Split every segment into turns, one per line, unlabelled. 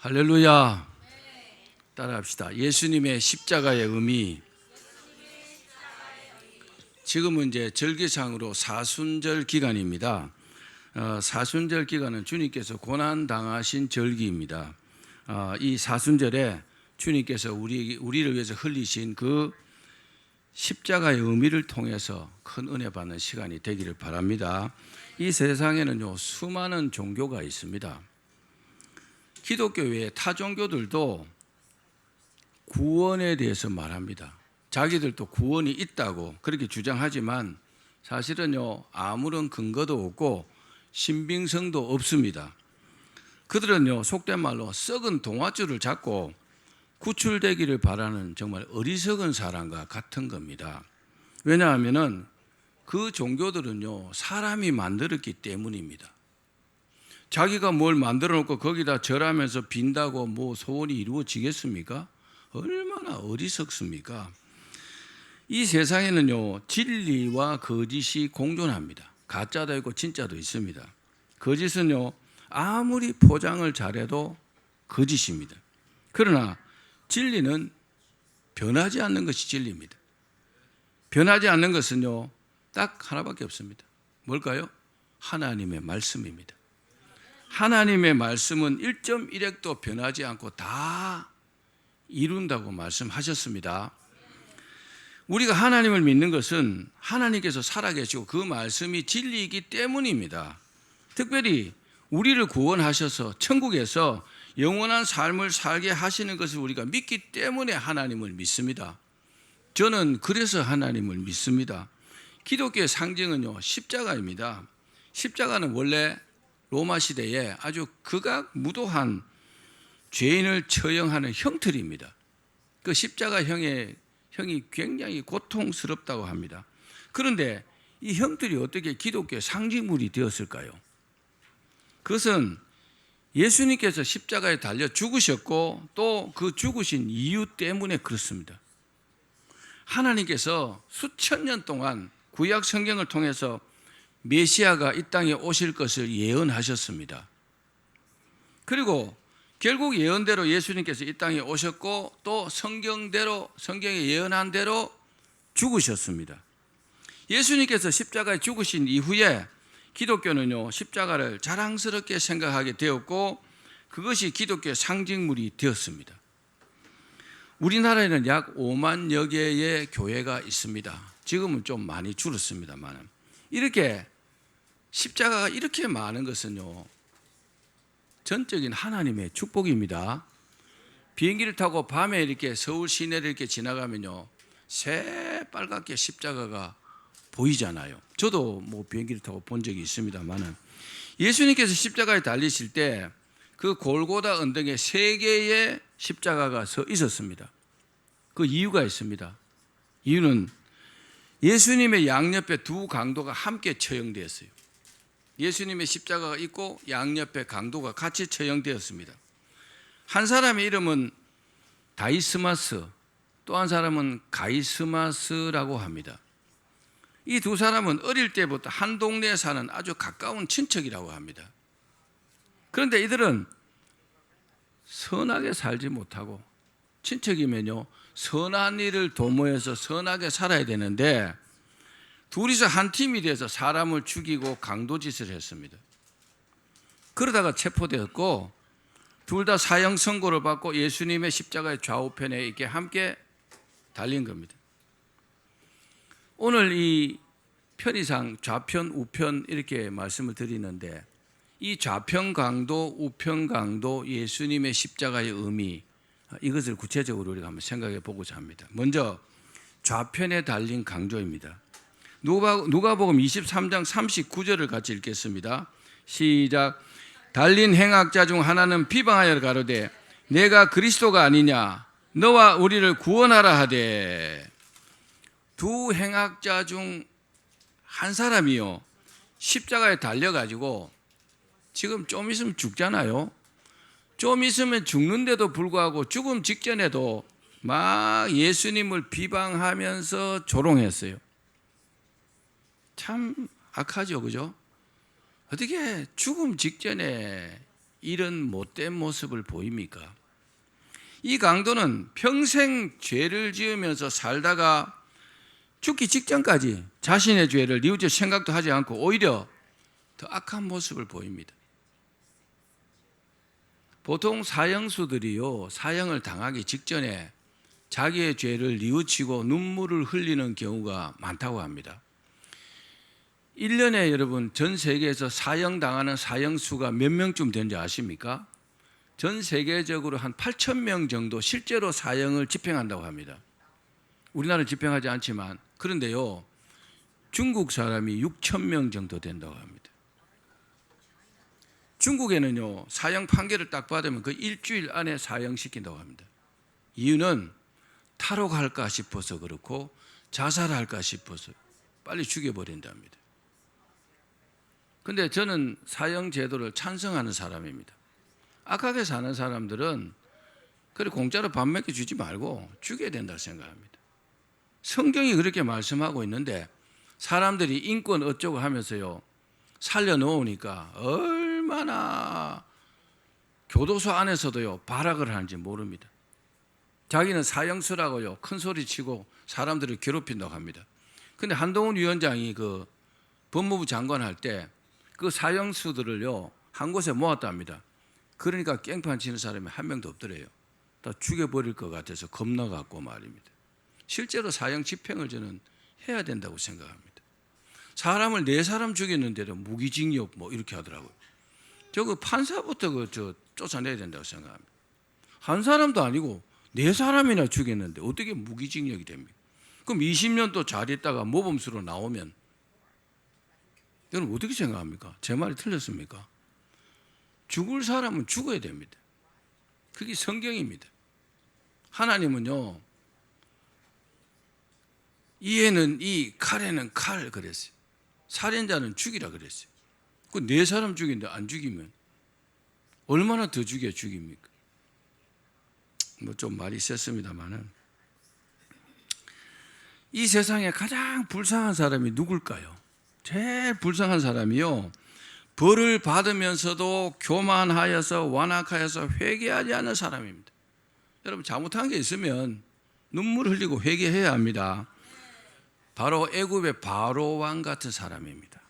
할렐루야. 따라합시다. 예수님의 십자가의 의미. 지금은 이제 절기상으로 사순절 기간입니다. 사순절 기간은 주님께서 고난 당하신 절기입니다. 이 사순절에 주님께서 우리를 위해서 흘리신 그 십자가의 의미를 통해서 큰 은혜 받는 시간이 되기를 바랍니다. 이 세상에는요, 수많은 종교가 있습니다. 기독교 외에 타 종교들도 구원에 대해서 말합니다. 자기들도 구원이 있다고 그렇게 주장하지만 사실은요, 아무런 근거도 없고 신빙성도 없습니다. 그들은요, 속된 말로 썩은 동아줄을 잡고 구출되기를 바라는 정말 어리석은 사람과 같은 겁니다. 왜냐하면은 그 종교들은요, 사람이 만들었기 때문입니다. 자기가 뭘 만들어 놓고 거기다 절하면서 빈다고 뭐 소원이 이루어지겠습니까? 얼마나 어리석습니까? 이 세상에는요, 진리와 거짓이 공존합니다. 가짜도 있고 진짜도 있습니다. 거짓은요, 아무리 포장을 잘해도 거짓입니다. 그러나 진리는 변하지 않는 것이 진리입니다. 변하지 않는 것은요, 딱 하나밖에 없습니다. 뭘까요? 하나님의 말씀입니다. 하나님의 말씀은 1.1핵도 변하지 않고 다 이룬다고 말씀하셨습니다. 우리가 하나님을 믿는 것은 하나님께서 살아계시고 그 말씀이 진리이기 때문입니다. 특별히 우리를 구원하셔서 천국에서 영원한 삶을 살게 하시는 것을 우리가 믿기 때문에 하나님을 믿습니다. 저는 그래서 하나님을 믿습니다. 기독교의 상징은요, 십자가입니다. 십자가는 원래 로마 시대에 아주 극악무도한 죄인을 처형하는 형틀입니다. 그 십자가형이 굉장히 고통스럽다고 합니다. 그런데 이 형틀이 어떻게 기독교의 상징물이 되었을까요? 그것은 예수님께서 십자가에 달려 죽으셨고 또 그 죽으신 이유 때문에 그렇습니다. 하나님께서 수천 년 동안 구약 성경을 통해서 메시아가 이 땅에 오실 것을 예언하셨습니다. 그리고 결국 예언대로 예수님께서 이 땅에 오셨고 또 성경에 예언한 대로 죽으셨습니다. 예수님께서 십자가에 죽으신 이후에 기독교는요, 십자가를 자랑스럽게 생각하게 되었고 그것이 기독교의 상징물이 되었습니다. 우리나라에는 약 5만여 개의 교회가 있습니다. 지금은 좀 많이 줄었습니다만 이렇게 십자가가 이렇게 많은 것은요, 전적인 하나님의 축복입니다. 비행기를 타고 밤에 이렇게 서울 시내를 이렇게 지나가면요, 새빨갛게 십자가가 보이잖아요. 저도 뭐 비행기를 타고 본 적이 있습니다만은 예수님께서 십자가에 달리실 때 그 골고다 언덕에 3개의 십자가가 서 있었습니다. 그 이유가 있습니다. 이유는 예수님의 양옆에 2 강도가 함께 처형되었어요. 예수님의 십자가가 있고 양옆에 강도가 같이 처형되었습니다. 한 사람의 이름은 다이스마스, 또 한 사람은 가이스마스라고 합니다. 이 2 사람은 어릴 때부터 한 동네에 사는 아주 가까운 친척이라고 합니다. 그런데 이들은 선하게 살지 못하고, 친척이면요, 선한 일을 도모해서 선하게 살아야 되는데 둘이서 한 팀이 돼서 사람을 죽이고 강도짓을 했습니다. 그러다가 체포되었고 둘 다 사형 선고를 받고 예수님의 십자가의 좌우편에 이렇게 함께 달린 겁니다. 오늘 이 편의상 좌편, 우편 이렇게 말씀을 드리는데 이 좌편 강도, 우편 강도, 예수님의 십자가의 의미, 이것을 구체적으로 우리가 한번 생각해 보고자 합니다. 먼저 좌편에 달린 강조입니다. 누가복음 23장 39절을 같이 읽겠습니다. 시작. 달린 행악자 중 하나는 비방하여 가로되 내가 그리스도가 아니냐 너와 우리를 구원하라 하되. 2 행악자 중 한 사람이요, 십자가에 달려가지고 지금 좀 있으면 죽잖아요. 좀 있으면 죽는데도 불구하고 죽음 직전에도 막 예수님을 비방하면서 조롱했어요. 참 악하죠, 그죠? 어떻게 죽음 직전에 이런 못된 모습을 보입니까? 이 강도는 평생 죄를 지으면서 살다가 죽기 직전까지 자신의 죄를 뉘우칠 생각도 하지 않고 오히려 더 악한 모습을 보입니다. 보통 사형수들이요, 사형을 당하기 직전에 자기의 죄를 뉘우치고 눈물을 흘리는 경우가 많다고 합니다. 1년에 여러분 전 세계에서 사형당하는 사형수가 몇 명쯤 되는지 아십니까? 전 세계적으로 한 8천 명 정도 실제로 사형을 집행한다고 합니다. 우리나라는 집행하지 않지만, 그런데요, 중국 사람이 6천 명 정도 된다고 합니다. 중국에는요, 사형 판결을 딱 받으면 그 일주일 안에 사형시킨다고 합니다. 이유는 탈옥할까 싶어서 그렇고 자살할까 싶어서 빨리 죽여버린답니다. 근데 저는 사형 제도를 찬성하는 사람입니다. 악하게 사는 사람들은 그래 공짜로 밥 먹여 주지 말고 죽여야 된다고 생각합니다. 성경이 그렇게 말씀하고 있는데 사람들이 인권 어쩌고 하면서요 살려놓으니까 얼마나 교도소 안에서도요 발악을 하는지 모릅니다. 자기는 사형수라고요 큰 소리 치고 사람들을 괴롭힌다고 합니다. 근데 한동훈 위원장이 그 법무부 장관 할 때 그 사형수들을요 한 곳에 모았답니다. 그러니까 깽판 치는 사람이 한 명도 없더래요. 다 죽여버릴 것 같아서 겁나갖고 말입니다. 실제로 사형 집행을 저는 해야 된다고 생각합니다. 사람을 4사람 죽였는데도 무기징역 뭐 이렇게 하더라고요. 저거 판사부터 쫓아내야 된다고 생각합니다. 한 사람도 아니고 4사람이나 죽였는데 어떻게 무기징역이 됩니까? 그럼 20년 또 잘 있다가 모범수로 나오면 여러분 어떻게 생각합니까? 제 말이 틀렸습니까? 죽을 사람은 죽어야 됩니다. 그게 성경입니다. 하나님은요 이에는 이, 칼에는 칼 그랬어요. 살인자는 죽이라 그랬어요. 그 4사람 죽인데 안 죽이면 얼마나 더 죽입니까? 뭐 좀 말이 셌습니다만은 이 세상에 가장 불쌍한 사람이 누굴까요? 제일 불쌍한 사람이요 벌을 받으면서도 교만하여서 완악하여서 회개하지 않는 사람입니다. 여러분 잘못한 게 있으면 눈물 흘리고 회개해야 합니다. 바로 애굽의 바로 왕 같은 사람입니다.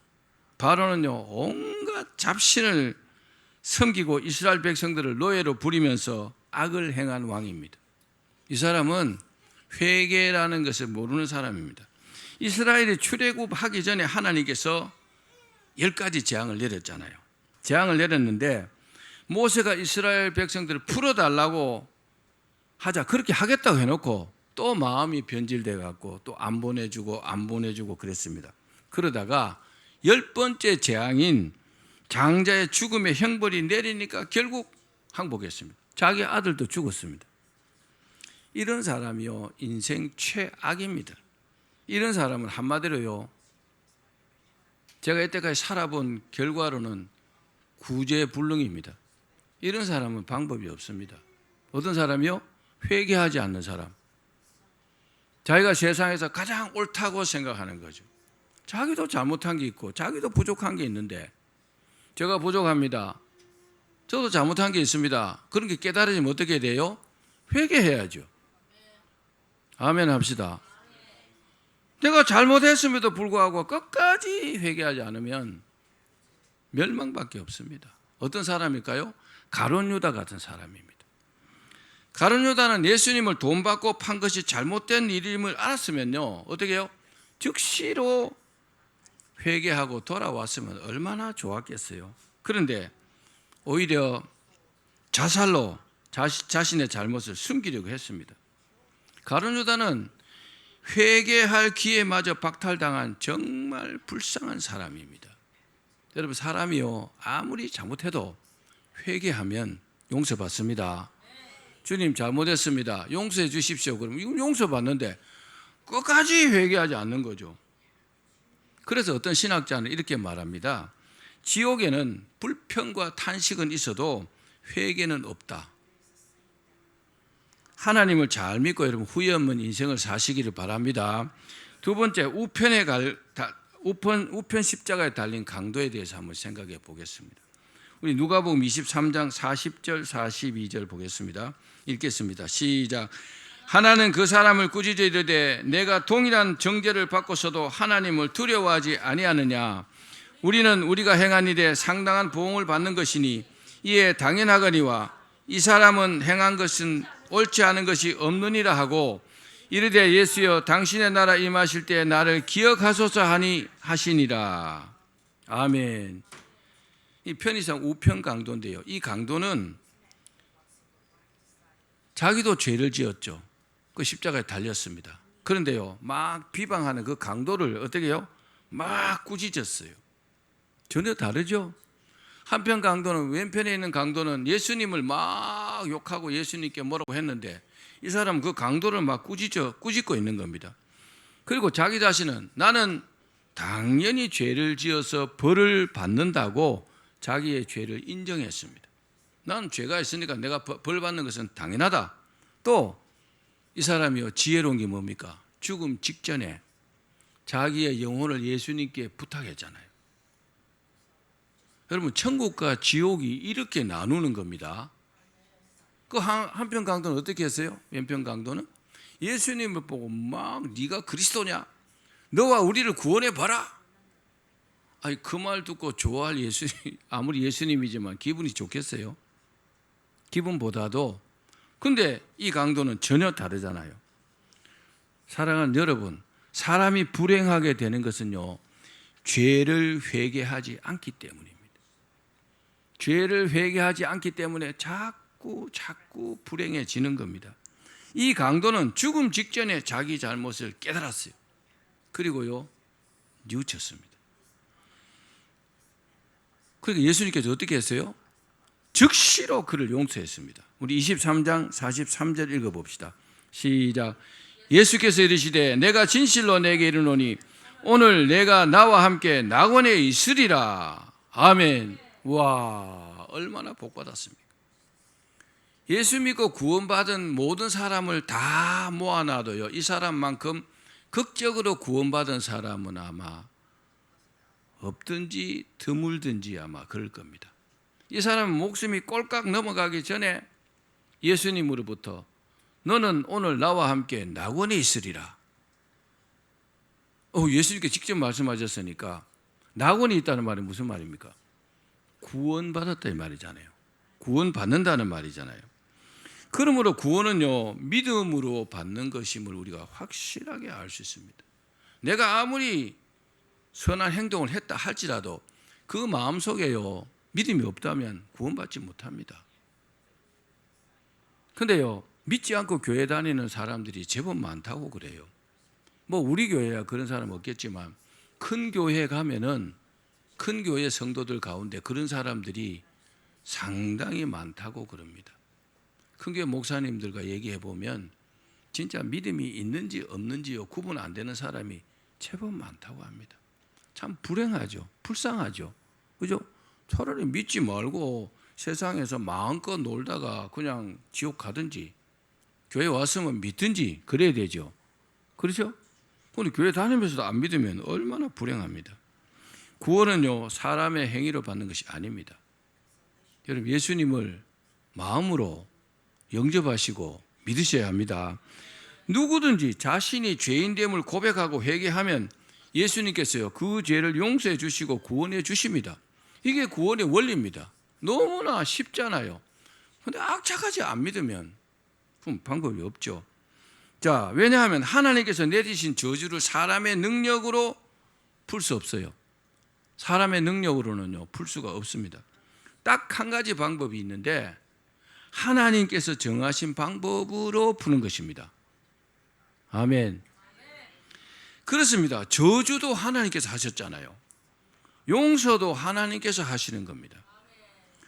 바로는요 온갖 잡신을 섬기고 이스라엘 백성들을 노예로 부리면서 악을 행한 왕입니다. 이 사람은 회개라는 것을 모르는 사람입니다. 이스라엘이 출애굽하기 전에 하나님께서 10가지 재앙을 내렸잖아요. 재앙을 내렸는데 모세가 이스라엘 백성들을 풀어달라고 하자 그렇게 하겠다고 해놓고 또 마음이 변질돼 갖고 또 안 보내주고 그랬습니다. 그러다가 10번째 재앙인 장자의 죽음의 형벌이 내리니까 결국 항복했습니다. 자기 아들도 죽었습니다. 이런 사람이요 인생 최악입니다. 이런 사람은 한마디로요 제가 이때까지 살아본 결과로는 구제불능입니다. 이런 사람은 방법이 없습니다. 어떤 사람이요? 회개하지 않는 사람. 자기가 세상에서 가장 옳다고 생각하는 거죠. 자기도 잘못한 게 있고 자기도 부족한 게 있는데 제가 부족합니다. 저도 잘못한 게 있습니다. 그런 게 깨달아지면 어떻게 돼요? 회개해야죠. 아멘 합시다. 내가 잘못했음에도 불구하고 끝까지 회개하지 않으면 멸망밖에 없습니다. 어떤 사람일까요? 가룟 유다 같은 사람입니다. 가룟 유다는 예수님을 돈 받고 판 것이 잘못된 일임을 알았으면요 어떻게 해요? 즉시로 회개하고 돌아왔으면 얼마나 좋았겠어요. 그런데 오히려 자살로 자신의 잘못을 숨기려고 했습니다. 가룟 유다는 회개할 기회마저 박탈당한 정말 불쌍한 사람입니다. 여러분 사람이요 아무리 잘못해도 회개하면 용서받습니다. 주님 잘못했습니다. 용서해 주십시오. 그러면 이건 용서받는데 끝까지 회개하지 않는 거죠. 그래서 어떤 신학자는 이렇게 말합니다. 지옥에는 불평과 탄식은 있어도 회개는 없다. 하나님을 잘 믿고 여러분 후회 없는 인생을 사시기를 바랍니다. 두 번째 우편 십자가에 달린 강도에 대해서 한번 생각해 보겠습니다. 우리 누가복음 23장 40절 42절 보겠습니다. 읽겠습니다. 시작. 하나는 그 사람을 꾸짖어 이르되 내가 동일한 정죄를 받고서도 하나님을 두려워하지 아니하느냐. 우리는 우리가 행한 일에 상당한 보응을 받는 것이니 이에 당연하거니와 이 사람은 행한 것은 옳지 않은 것이 없느니라 하고 이르되 예수여 당신의 나라 임하실 때 나를 기억하소서 하니 하시니라. 아멘. 이 편의상 우편 강도인데요. 이 강도는 자기도 죄를 지었죠. 그 십자가에 달렸습니다. 그런데요, 막 비방하는 그 강도를 어떻게 해요? 막 꾸짖었어요. 전혀 다르죠? 한편 강도는, 왼편에 있는 강도는 예수님을 막 욕하고 예수님께 뭐라고 했는데 이 사람은 그 강도를 막 꾸짖고 있는 겁니다. 그리고 자기 자신은 나는 당연히 죄를 지어서 벌을 받는다고 자기의 죄를 인정했습니다. 난 죄가 있으니까 내가 벌 받는 것은 당연하다. 또 이 사람이요, 지혜로운 게 뭡니까? 죽음 직전에 자기의 영혼을 예수님께 부탁했잖아요. 여러분, 천국과 지옥이 이렇게 나누는 겁니다. 그 한편 강도는 어떻게 했어요? 왼편 강도는 예수님을 보고 막 네가 그리스도냐? 너와 우리를 구원해 봐라. 아니, 그 말 듣고 좋아할 예수님, 아무리 예수님이지만 기분이 좋겠어요? 기분보다도. 근데 이 강도는 전혀 다르잖아요. 사랑하는 여러분, 사람이 불행하게 되는 것은요, 죄를 회개하지 않기 때문입니다. 죄를 회개하지 않기 때문에 자꾸 불행해지는 겁니다. 이 강도는 죽음 직전에 자기 잘못을 깨달았어요. 그리고요, 뉘우쳤습니다. 그러니까 예수님께서 어떻게 했어요? 즉시로 그를 용서했습니다. 우리 23장 43절 읽어봅시다. 시작. 예수께서 이르시되 내가 진실로 내게 이르노니 오늘 내가 나와 함께 낙원에 있으리라. 아멘. 와, 얼마나 복받았습니까? 예수 믿고 구원받은 모든 사람을 다 모아놔도요, 이 사람만큼 극적으로 구원받은 사람은 아마 없든지 드물든지 아마 그럴 겁니다. 이 사람은 목숨이 꼴깍 넘어가기 전에 예수님으로부터 너는 오늘 나와 함께 낙원에 있으리라. 예수님께 직접 말씀하셨으니까 낙원에 있다는 말이 무슨 말입니까? 구원받았다 이 말이잖아요. 구원받는다는 말이잖아요. 그러므로 구원은요, 믿음으로 받는 것임을 우리가 확실하게 알 수 있습니다. 내가 아무리 선한 행동을 했다 할지라도 그 마음속에요, 믿음이 없다면 구원받지 못합니다. 근데요, 믿지 않고 교회 다니는 사람들이 제법 많다고 그래요. 뭐 우리 교회야 그런 사람 없겠지만 큰 교회 가면은 큰 교회 성도들 가운데 그런 사람들이 상당히 많다고 그럽니다. 큰 교회 목사님들과 얘기해 보면 진짜 믿음이 있는지 없는지요 구분 안 되는 사람이 제법 많다고 합니다. 참 불행하죠. 불쌍하죠. 그죠? 차라리 믿지 말고 세상에서 마음껏 놀다가 그냥 지옥 가든지 교회 왔으면 믿든지 그래야 되죠. 그렇죠? 근데 교회 다니면서도 안 믿으면 얼마나 불행합니다. 구원은요, 사람의 행위로 받는 것이 아닙니다. 여러분, 예수님을 마음으로 영접하시고 믿으셔야 합니다. 누구든지 자신이 죄인됨을 고백하고 회개하면 예수님께서요, 그 죄를 용서해 주시고 구원해 주십니다. 이게 구원의 원리입니다. 너무나 쉽잖아요. 그런데 악착하지 안 믿으면 그럼 방법이 없죠. 자, 왜냐하면 하나님께서 내리신 저주를 사람의 능력으로 풀 수 없어요. 사람의 능력으로는요, 풀 수가 없습니다. 딱 한 가지 방법이 있는데 하나님께서 정하신 방법으로 푸는 것입니다. 아멘. 그렇습니다. 저주도 하나님께서 하셨잖아요. 용서도 하나님께서 하시는 겁니다.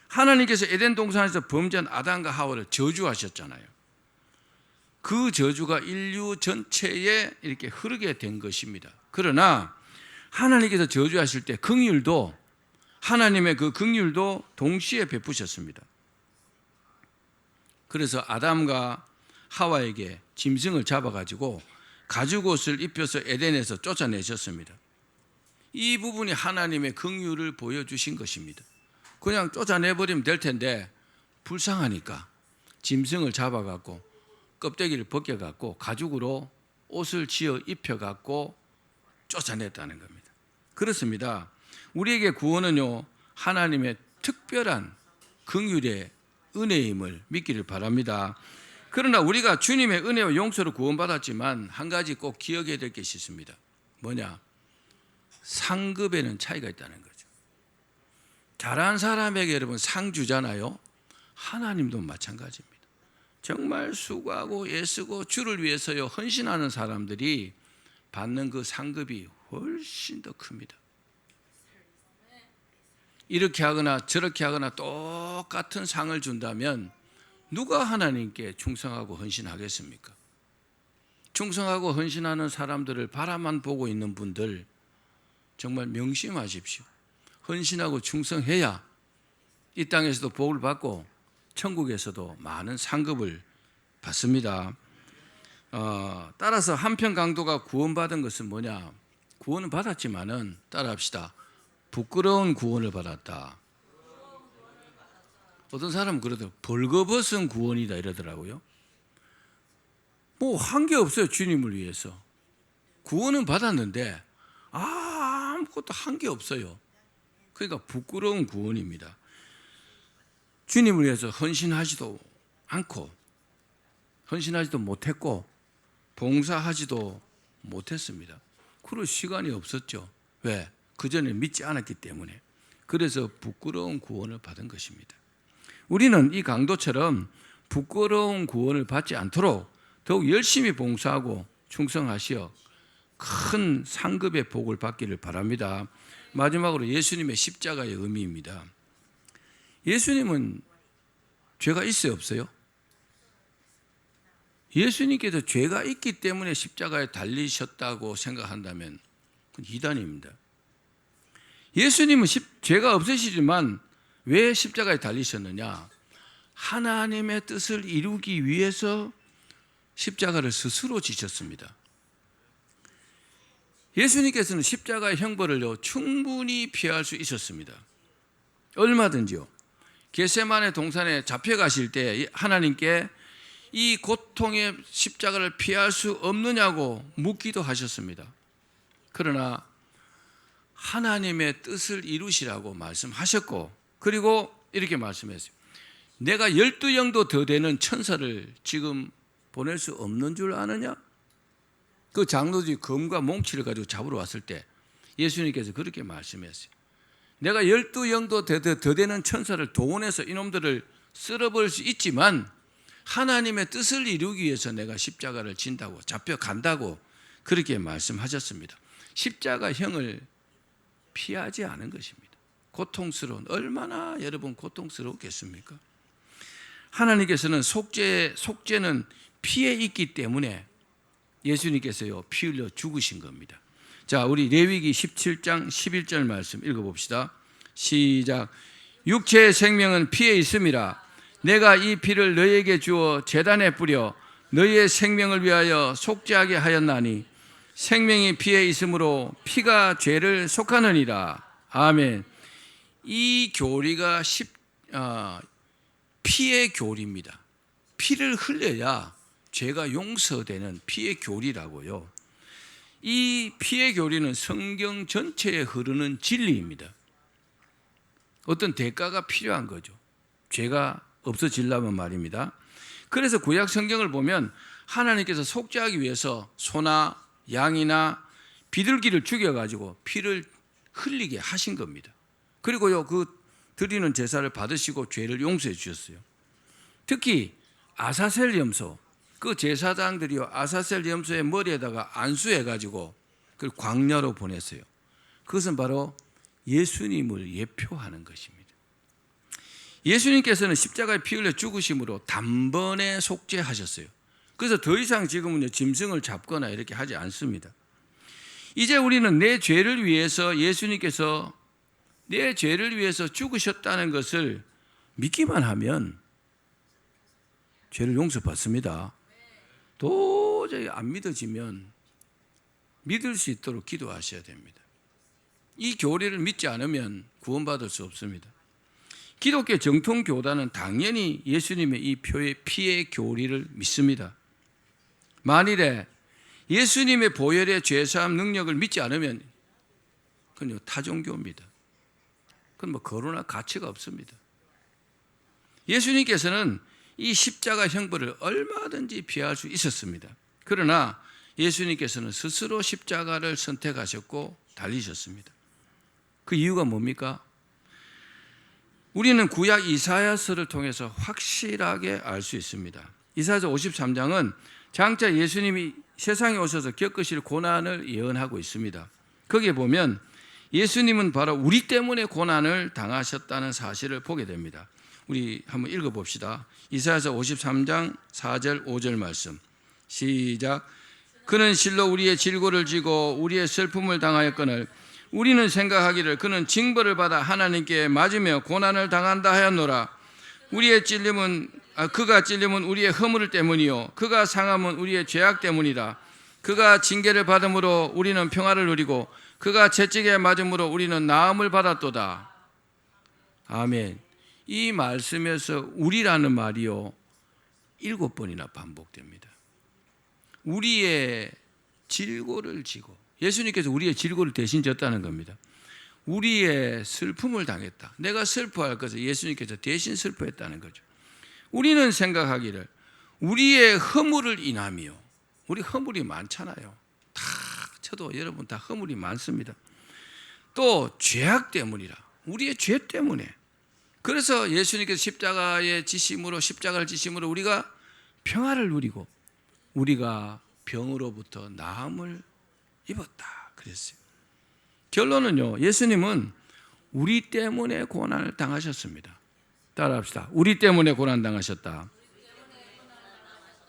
하나님께서 에덴 동산에서 범죄한 아담과 하와를 저주하셨잖아요. 그 저주가 인류 전체에 이렇게 흐르게 된 것입니다. 그러나 하나님께서 저주하실 때 긍휼도, 하나님의 그 긍휼도 동시에 베푸셨습니다. 그래서 아담과 하와에게 짐승을 잡아가지고 가죽옷을 입혀서 에덴에서 쫓아내셨습니다. 이 부분이 하나님의 긍휼을 보여주신 것입니다. 그냥 쫓아내버리면 될 텐데 불쌍하니까 짐승을 잡아갖고 껍데기를 벗겨갖고 가죽으로 옷을 지어 입혀갖고 쫓아냈다는 겁니다. 그렇습니다. 우리에게 구원은요, 하나님의 특별한 긍휼의 은혜임을 믿기를 바랍니다. 그러나 우리가 주님의 은혜와 용서로 구원받았지만 한 가지 꼭 기억해야 될 것이 있습니다. 뭐냐? 상급에는 차이가 있다는 거죠. 잘한 사람에게 여러분 상 주잖아요. 하나님도 마찬가지입니다. 정말 수고하고 애쓰고 주를 위해서요 헌신하는 사람들이 받는 그 상급이 훨씬 더 큽니다. 이렇게 하거나 저렇게 하거나 똑같은 상을 준다면 누가 하나님께 충성하고 헌신하겠습니까? 충성하고 헌신하는 사람들을 바라만 보고 있는 분들 정말 명심하십시오. 헌신하고 충성해야 이 땅에서도 복을 받고 천국에서도 많은 상급을 받습니다. 따라서 한편 강도가 구원받은 것은 뭐냐? 구원은 받았지만은 따라합시다. 부끄러운 구원을 받았다. 어떤 사람은 그러더라고요. 벌거벗은 구원이다 이러더라고요. 뭐 한 게 없어요. 주님을 위해서. 구원은 받았는데 아무것도 한 게 없어요. 그러니까 부끄러운 구원입니다. 주님을 위해서 헌신하지도 않고 헌신하지도 못했고 봉사하지도 못했습니다. 그럴 시간이 없었죠. 왜? 그전에 믿지 않았기 때문에. 그래서 부끄러운 구원을 받은 것입니다. 우리는 이 강도처럼 부끄러운 구원을 받지 않도록 더욱 열심히 봉사하고 충성하시어 큰 상급의 복을 받기를 바랍니다. 마지막으로 예수님의 십자가의 의미입니다. 예수님은 죄가 있어요, 없어요? 예수님께서 죄가 있기 때문에 십자가에 달리셨다고 생각한다면 그건 이단입니다. 예수님은 죄가 없으시지만 왜 십자가에 달리셨느냐? 하나님의 뜻을 이루기 위해서 십자가를 스스로 지셨습니다. 예수님께서는 십자가의 형벌을요 충분히 피할 수 있었습니다. 얼마든지요. 겟세마네 동산에 잡혀가실 때 하나님께 이 고통의 십자가를 피할 수 없느냐고 묻기도 하셨습니다. 그러나 하나님의 뜻을 이루시라고 말씀하셨고 그리고 이렇게 말씀했어요. 내가 12영도 더 되는 천사를 지금 보낼 수 없는 줄 아느냐? 그 장로들이 검과 몽치를 가지고 잡으러 왔을 때 예수님께서 그렇게 말씀했어요. 내가 12영도 더 되는 천사를 동원해서 이놈들을 쓸어버릴 수 있지만 하나님의 뜻을 이루기 위해서 내가 십자가를 진다고 잡혀간다고 그렇게 말씀하셨습니다. 십자가형을 피하지 않은 것입니다. 고통스러운, 얼마나 여러분 고통스러웠겠습니까? 하나님께서는 속죄는 피에 있기 때문에 예수님께서요 피 흘려 죽으신 겁니다. 자, 우리 레위기 17장 11절 말씀 읽어봅시다. 시작. 육체의 생명은 피에 있음이라. 내가 이 피를 너희에게 주어 제단에 뿌려 너희의 생명을 위하여 속죄하게 하였나니 생명이 피에 있으므로 피가 죄를 속하느니라. 아멘. 이 교리가 피의 교리입니다. 피를 흘려야 죄가 용서되는 피의 교리라고요. 이 피의 교리는 성경 전체에 흐르는 진리입니다. 어떤 대가가 필요한 거죠. 죄가 없어지려면 말입니다. 그래서 구약 성경을 보면 하나님께서 속죄하기 위해서 소나 양이나 비둘기를 죽여가지고 피를 흘리게 하신 겁니다. 그리고요 그 드리는 제사를 받으시고 죄를 용서해 주셨어요. 특히 아사셀 염소, 그 제사장들이요 아사셀 염소의 머리에다가 안수해가지고 그걸 광야로 보냈어요. 그것은 바로 예수님을 예표하는 것입니다. 예수님께서는 십자가에 피 흘려 죽으심으로 단번에 속죄하셨어요. 그래서 더 이상 지금은 짐승을 잡거나 이렇게 하지 않습니다. 이제 우리는 내 죄를 위해서 예수님께서 내 죄를 위해서 죽으셨다는 것을 믿기만 하면 죄를 용서받습니다. 도저히 안 믿어지면 믿을 수 있도록 기도하셔야 됩니다. 이 교리를 믿지 않으면 구원받을 수 없습니다. 기독교 정통 교단은 당연히 예수님의 이 피의 교리를 믿습니다. 만일에 예수님의 보혈의 죄사함 능력을 믿지 않으면 그건 타종교입니다. 그건 뭐 거론할 가치가 없습니다. 예수님께서는 이 십자가 형벌을 얼마든지 피할 수 있었습니다. 그러나 예수님께서는 스스로 십자가를 선택하셨고 달리셨습니다. 그 이유가 뭡니까? 우리는 구약 이사야서를 통해서 확실하게 알 수 있습니다. 이사야서 53장은 장차 예수님이 세상에 오셔서 겪으실 고난을 예언하고 있습니다. 거기에 보면 예수님은 바로 우리 때문에 고난을 당하셨다는 사실을 보게 됩니다. 우리 한번 읽어봅시다. 이사야서 53장 4절 5절 말씀 시작. 그는 실로 우리의 질고를 지고 우리의 슬픔을 당하였거늘 우리는 생각하기를 그는 징벌을 받아 하나님께 맞으며 고난을 당한다 하였노라. 그가 찔림은 우리의 허물 때문이요 그가 상함은 우리의 죄악 때문이라. 그가 징계를 받음으로 우리는 평화를 누리고 그가 채찍에 맞음으로 우리는 나음을 받았도다. 아멘. 이 말씀에서 우리라는 말이요 7번이나 반복됩니다. 우리의 질고를 지고, 예수님께서 우리의 질고를 대신 졌다는 겁니다. 우리의 슬픔을 당했다. 내가 슬퍼할 것을 예수님께서 대신 슬퍼했다는 거죠. 우리는 생각하기를 우리의 허물을 인하며, 우리 허물이 많잖아요. 저도 여러분 다 허물이 많습니다. 또 죄악 때문이라, 우리의 죄 때문에. 그래서 예수님께서 십자가를 지심으로 우리가 평화를 누리고 우리가 병으로부터 나음을 입었다 그랬어요. 결론은요, 예수님은 우리 때문에 고난을 당하셨습니다. 따라합시다. 우리 때문에 고난 당하셨다.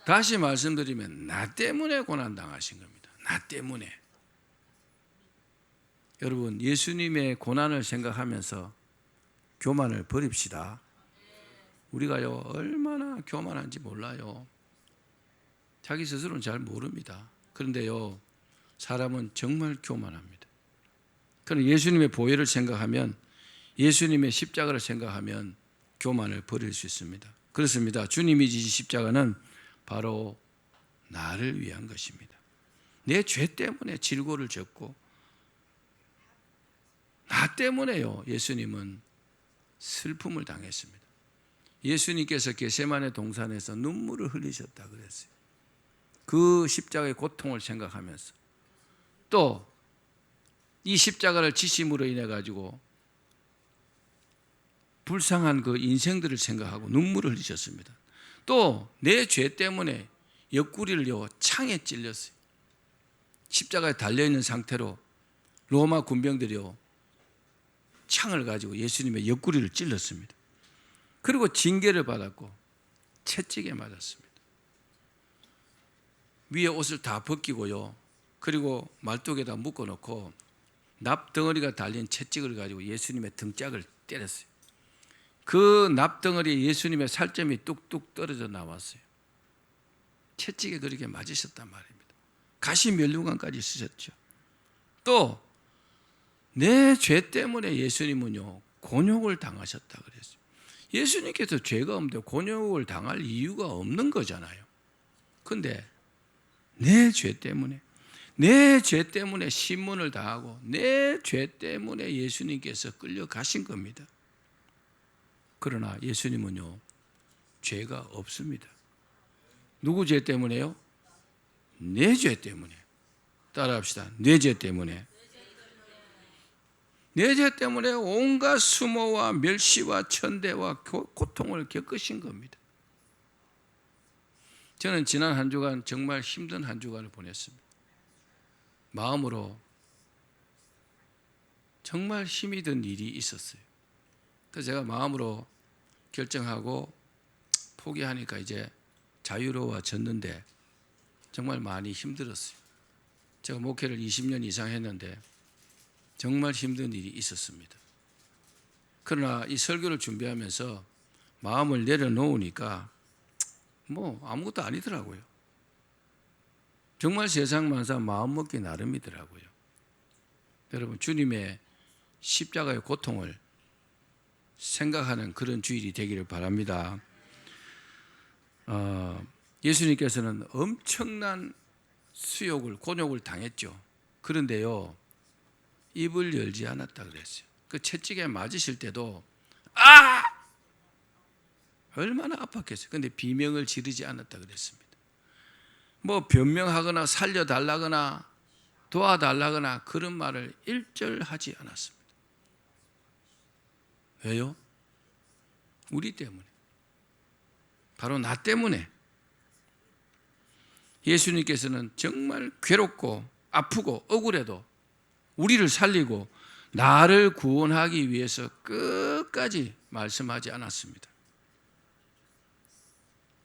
다시 말씀드리면 나 때문에 고난 당하신 겁니다. 나 때문에. 여러분, 예수님의 고난을 생각하면서 교만을 버립시다. 우리가요 얼마나 교만한지 몰라요. 자기 스스로는 잘 모릅니다. 그런데요 사람은 정말 교만합니다. 그러나 예수님의 보혈을 생각하면, 예수님의 십자가를 생각하면 교만을 버릴 수 있습니다. 그렇습니다. 주님이 지신 십자가는 바로 나를 위한 것입니다. 내 죄 때문에 질고를 졌고 나 때문에요 예수님은 슬픔을 당했습니다. 예수님께서 겟세마네 동산에서 눈물을 흘리셨다 그랬어요. 그 십자가의 고통을 생각하면서, 또 이 십자가를 지심으로 인해 가지고 불쌍한 그 인생들을 생각하고 눈물을 흘리셨습니다. 또 내 죄 때문에 옆구리를요 창에 찔렸어요. 십자가에 달려있는 상태로 로마 군병들이요 창을 가지고 예수님의 옆구리를 찔렀습니다. 그리고 징계를 받았고 채찍에 맞았습니다. 위에 옷을 다 벗기고요, 그리고 말뚝에다 묶어놓고 납덩어리가 달린 채찍을 가지고 예수님의 등짝을 때렸어요. 그 납덩어리에 예수님의 살점이 뚝뚝 떨어져 나왔어요. 채찍에 그렇게 맞으셨단 말입니다. 가시 멸류관까지 쓰셨죠. 또 내 죄 때문에 예수님은요 곤욕을 당하셨다 그랬어요. 예수님께서 죄가 없는데 곤욕을 당할 이유가 없는 거잖아요. 그런데 내 죄 때문에 신문을 당하고 내 죄 때문에 예수님께서 끌려가신 겁니다. 그러나 예수님은요 죄가 없습니다. 누구 죄 때문에요? 내 죄 때문에. 따라합시다. 내 죄 때문에. 내 죄 때문에 온갖 수모와 멸시와 천대와 고통을 겪으신 겁니다. 저는 지난 한 주간 정말 힘든 한 주간을 보냈습니다. 마음으로 정말 힘이 든 일이 있었어요. 그래서 제가 마음으로 결정하고 포기하니까 이제 자유로워졌는데 정말 많이 힘들었어요. 제가 목회를 20년 이상 했는데 정말 힘든 일이 있었습니다. 그러나 이 설교를 준비하면서 마음을 내려놓으니까 뭐 아무것도 아니더라고요. 정말 세상 만사 마음먹기 나름이더라고요. 여러분, 주님의 십자가의 고통을 생각하는 그런 주일이 되기를 바랍니다. 예수님께서는 엄청난 수욕을, 곤욕을 당했죠. 그런데요, 입을 열지 않았다 그랬어요. 그 채찍에 맞으실 때도 얼마나 아팠겠어요. 그런데 비명을 지르지 않았다 그랬습니다. 뭐 변명하거나 살려달라거나 도와달라거나 그런 말을 일절하지 않았습니다. 왜요? 우리 때문에, 바로 나 때문에. 예수님께서는 정말 괴롭고 아프고 억울해도 우리를 살리고 나를 구원하기 위해서 끝까지 말씀하지 않았습니다.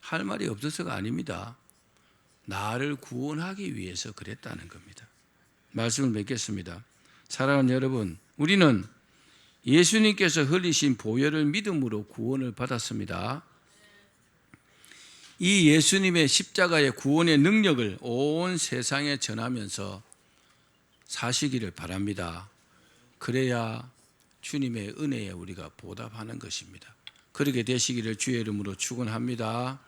할 말이 없어서가 아닙니다. 나를 구원하기 위해서 그랬다는 겁니다. 말씀을 맺겠습니다. 사랑하는 여러분, 우리는 예수님께서 흘리신 보혈을 믿음으로 구원을 받았습니다. 이 예수님의 십자가의 구원의 능력을 온 세상에 전하면서 사시기를 바랍니다. 그래야 주님의 은혜에 우리가 보답하는 것입니다. 그렇게 되시기를 주의 이름으로 축원합니다.